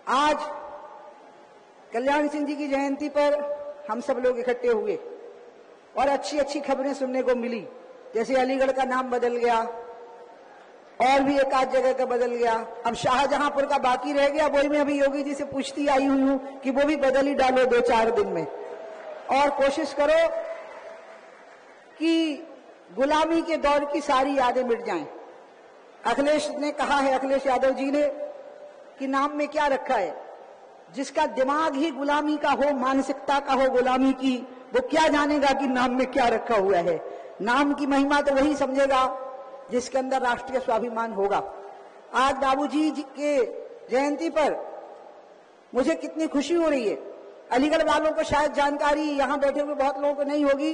आज कल्याण सिंह जी की जयंती पर हम सब लोग इकट्ठे हुए और अच्छी अच्छी खबरें सुनने को मिली। जैसे अलीगढ़ का नाम बदल गया और भी एक आध जगह का बदल गया, अब शाहजहांपुर का बाकी रह गया। वही मैं अभी योगी जी से पूछती आई हुई हूं कि वो भी बदल ही डालो 2-4 दिन में, और कोशिश करो कि गुलामी के दौर की सारी यादें मिट जाएं। अखिलेश ने कहा है, अखिलेश यादव जी ने, कि नाम में क्या रखा है। जिसका दिमाग ही गुलामी का हो, मानसिकता का हो गुलामी की, वो क्या जानेगा कि नाम में क्या रखा हुआ है। नाम की महिमा तो वही समझेगा जिसके अंदर राष्ट्रीय स्वाभिमान होगा। आज बाबूजी जी के जयंती पर मुझे कितनी खुशी हो रही है। अलीगढ़ वालों को शायद जानकारी, यहां बैठे हुए बहुत लोगों को नहीं होगी।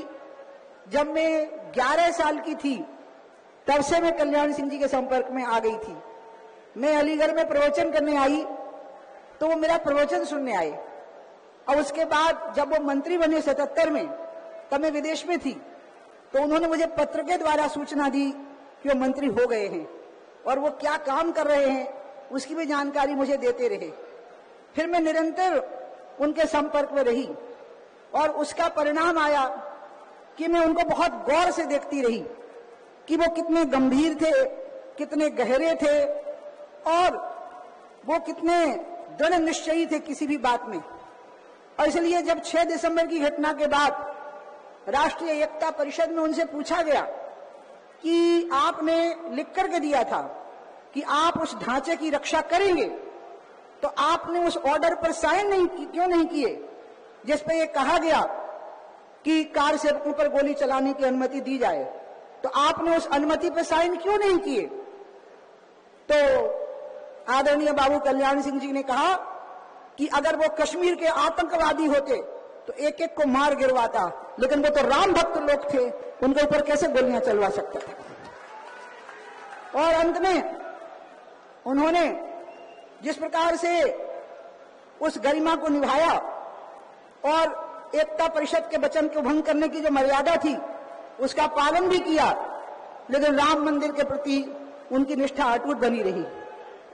जब मैं 11 साल की थी तब से मैं कल्याण सिंह जी के संपर्क में आ गई थी। मैं अलीगढ़ में प्रवचन करने आई तो वो मेरा प्रवचन सुनने आए, और उसके बाद जब वो मंत्री बने 77 में, तब मैं विदेश में थी, तो उन्होंने मुझे पत्र के द्वारा सूचना दी कि वो मंत्री हो गए हैं और वो क्या काम कर रहे हैं उसकी भी जानकारी मुझे देते रहे। फिर मैं निरंतर उनके संपर्क में रही और उसका परिणाम आया कि मैं उनको बहुत गौर से देखती रही कि वो कितने गंभीर थे, कितने गहरे थे और वो कितने दृढ़ निश्चयी थे किसी भी बात में। और इसलिए जब 6 दिसंबर की घटना के बाद राष्ट्रीय एकता परिषद में उनसे पूछा गया कि आपने लिख करके दिया था कि आप उस ढांचे की रक्षा करेंगे, तो आपने उस ऑर्डर पर साइन क्यों नहीं किए जिस पे ये कहा गया कि कार सेवकों पर गोली चलाने की अनुमति दी जाए, तो आपने उस अनुमति पर साइन क्यों नहीं किए। तो आदरणीय बाबू कल्याण सिंह जी ने कहा कि अगर वो कश्मीर के आतंकवादी होते तो एक एक को मार गिरवाता, लेकिन वो तो राम भक्त लोग थे, उनके ऊपर कैसे गोलियां चलवा सकता था। और अंत में उन्होंने जिस प्रकार से उस गरिमा को निभाया और एकता परिषद के वचन को भंग करने की जो मर्यादा थी उसका पालन भी किया, लेकिन राम मंदिर के प्रति उनकी निष्ठा अटूट बनी रही।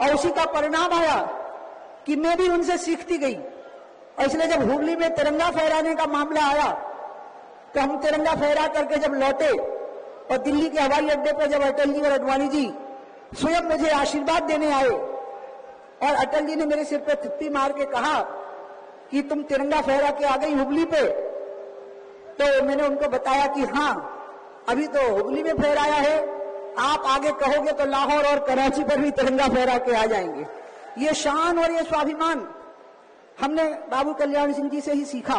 और उसी का परिणाम आया कि मैं भी उनसे सीखती गई। और इसलिए जब हुगली में तिरंगा फहराने का मामला आया तो हम तिरंगा फहरा करके जब लौटे और दिल्ली के हवाई अड्डे पर जब अटल जी और अडवाणी जी स्वयं मुझे आशीर्वाद देने आए और अटल जी ने मेरे सिर पर थप्पी मार के कहा कि तुम तिरंगा फहरा के आ गई हुगली पे, तो मैंने उनको बताया कि हाँ, अभी तो हुगली में फहराया है, आप आगे कहोगे तो लाहौर और कराची पर भी तिरंगा फहरा के आ जाएंगे। ये शान और ये स्वाभिमान हमने बाबू कल्याण सिंह जी से ही सीखा।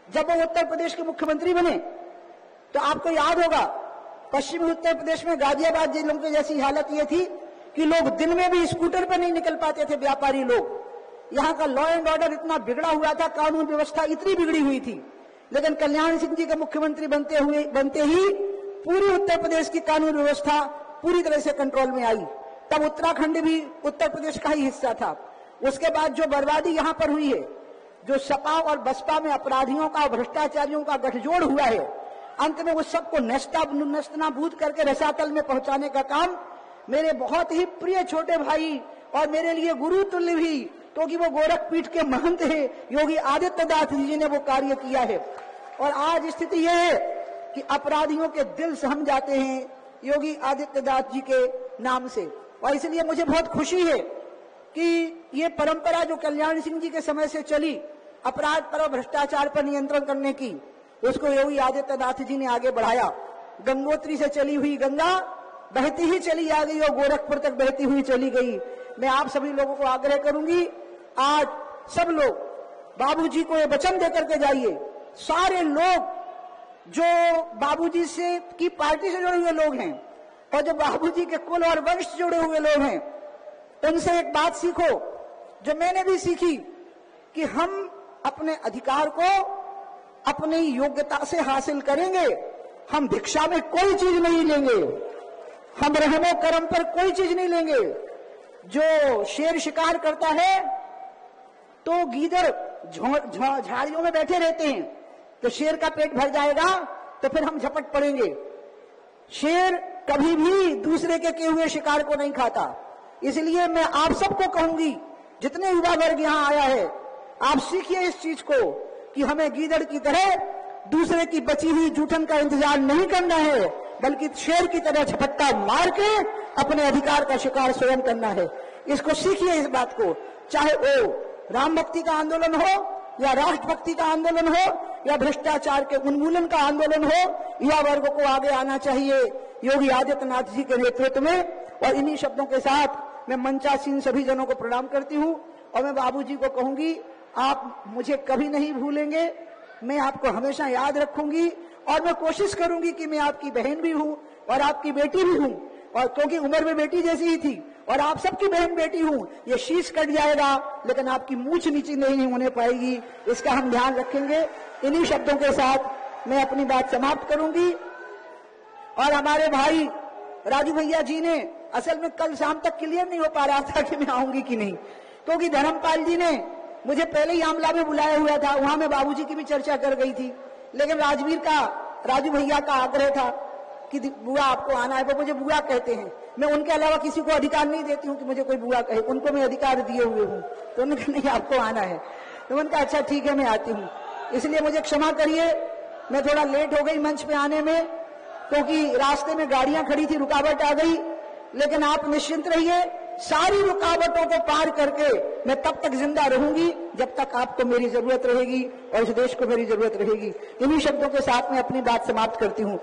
जब वो उत्तर प्रदेश के मुख्यमंत्री बने तो आपको याद होगा, पश्चिमी उत्तर प्रदेश में गाजियाबाद जिलों की जैसी हालत ये थी कि लोग दिन में भी स्कूटर पर नहीं निकल पाते थे, व्यापारी लोग। यहाँ का लॉ एंड ऑर्डर इतना बिगड़ा हुआ था, कानून व्यवस्था इतनी बिगड़ी हुई थी, लेकिन कल्याण सिंह जी के मुख्यमंत्री बनते ही पूरी उत्तर प्रदेश की कानून व्यवस्था पूरी तरह से कंट्रोल में आई। तब उत्तराखंड भी उत्तर प्रदेश का ही हिस्सा था। उसके बाद जो बर्बादी यहाँ पर हुई है, जो सपा और बसपा में अपराधियों का, भ्रष्टाचारियों का गठजोड़ हुआ है, अंत में उस सबको नस्तनाबूद करके रसातल में पहुंचाने का काम मेरे बहुत ही प्रिय छोटे भाई और मेरे लिए गुरु तुल्य भी, क्योंकि वो गोरखपीठ के महंत है, योगी आदित्यनाथ जी ने वो कार्य किया है। और आज स्थिति यह है कि अपराधियों के दिल सहम जाते हैं योगी आदित्यनाथ जी के नाम से। और इसलिए मुझे बहुत खुशी है कि ये परंपरा जो कल्याण सिंह जी के समय से चली, अपराध पर और भ्रष्टाचार पर नियंत्रण करने की, उसको योगी आदित्यनाथ जी ने आगे बढ़ाया। गंगोत्री से चली हुई गंगा बहती ही चली आ गई और गोरखपुर तक बहती हुई चली गई। मैं आप सभी लोगों को आग्रह करूंगी, आज सब लोग बाबूजी को ये वचन देकर के जाइए। सारे लोग जो बाबूजी से की पार्टी से जुड़े हुए लोग हैं और जो बाबूजी के कुल और वंश से जुड़े हुए लोग हैं, उनसे एक बात सीखो जो मैंने भी सीखी, कि हम अपने अधिकार को अपनी योग्यता से हासिल करेंगे। हम भिक्षा में कोई चीज नहीं लेंगे, हम रहमो करम पर कोई चीज नहीं लेंगे। जो शेर शिकार करता है तो गीदड़ झाड़ियों में बैठे रहते हैं, तो शेर का पेट भर जाएगा तो फिर हम झपट पड़ेंगे। शेर कभी भी दूसरे के किए हुए शिकार को नहीं खाता। इसलिए मैं आप सबको कहूंगी जितने युवा वर्ग यहाँ आया है, आप सीखिए इस चीज को कि हमें गीदड़ की तरह दूसरे की बची हुई जूठन का इंतजार नहीं करना है, बल्कि शेर की तरह झपट्टा मार के अपने अधिकार का शिकार स्वयं करना है। इसको सीखिए, इस बात को, चाहे वो राम भक्ति का आंदोलन हो या राष्ट्रभक्ति का आंदोलन हो या भ्रष्टाचार के उन्मूलन का आंदोलन हो, युवा वर्ग को आगे आना चाहिए योगी आदित्यनाथ जी के नेतृत्व में। और इन्हीं शब्दों के साथ मैं मंचासीन सभी जनों को प्रणाम करती हूं और मैं बाबूजी को कहूंगी, आप मुझे कभी नहीं भूलेंगे, मैं आपको हमेशा याद रखूंगी और मैं कोशिश करूंगी कि मैं आपकी बहन भी हूं और आपकी बेटी भी हूं, और क्योंकि उम्र में बेटी जैसी ही थी और आप सबकी बहन बेटी हूं। ये शीश कट जाएगा लेकिन आपकी मूंछ नीचे नहीं होने पाएगी, इसका हम ध्यान रखेंगे। इन्हीं शब्दों के साथ मैं अपनी बात समाप्त करूंगी। और हमारे भाई राजू भैया जी ने, असल में कल शाम तक क्लियर नहीं हो पा रहा था कि मैं आऊंगी कि नहीं, क्योंकि धर्मपाल जी ने मुझे पहले ही आमला में बुलाया हुआ था, वहां मैं बाबूजी की भी चर्चा कर गई थी, लेकिन राजू भैया का आग्रह था कि बुआ आपको आना है। वो मुझे बुआ कहते हैं, मैं उनके अलावा किसी को अधिकार नहीं देती हूँ कि मुझे कोई बुआ कहे, उनको मैं अधिकार दिए हुए हूँ। तो उन्होंने कहा नहीं आपको आना है, तो उनका अच्छा ठीक है मैं आती हूँ। इसलिए मुझे क्षमा करिए, मैं थोड़ा लेट हो गई मंच पे आने में, क्योंकि रास्ते में गाड़ियां खड़ी थी, रुकावट आ गई। लेकिन आप निश्चिंत रहिए, सारी रुकावटों को पार करके मैं तब तक जिंदा रहूंगी जब तक आपको मेरी जरूरत रहेगी और इस देश को मेरी जरूरत रहेगी। इन्हीं शब्दों के साथ मैं अपनी बात समाप्त करती हूँ।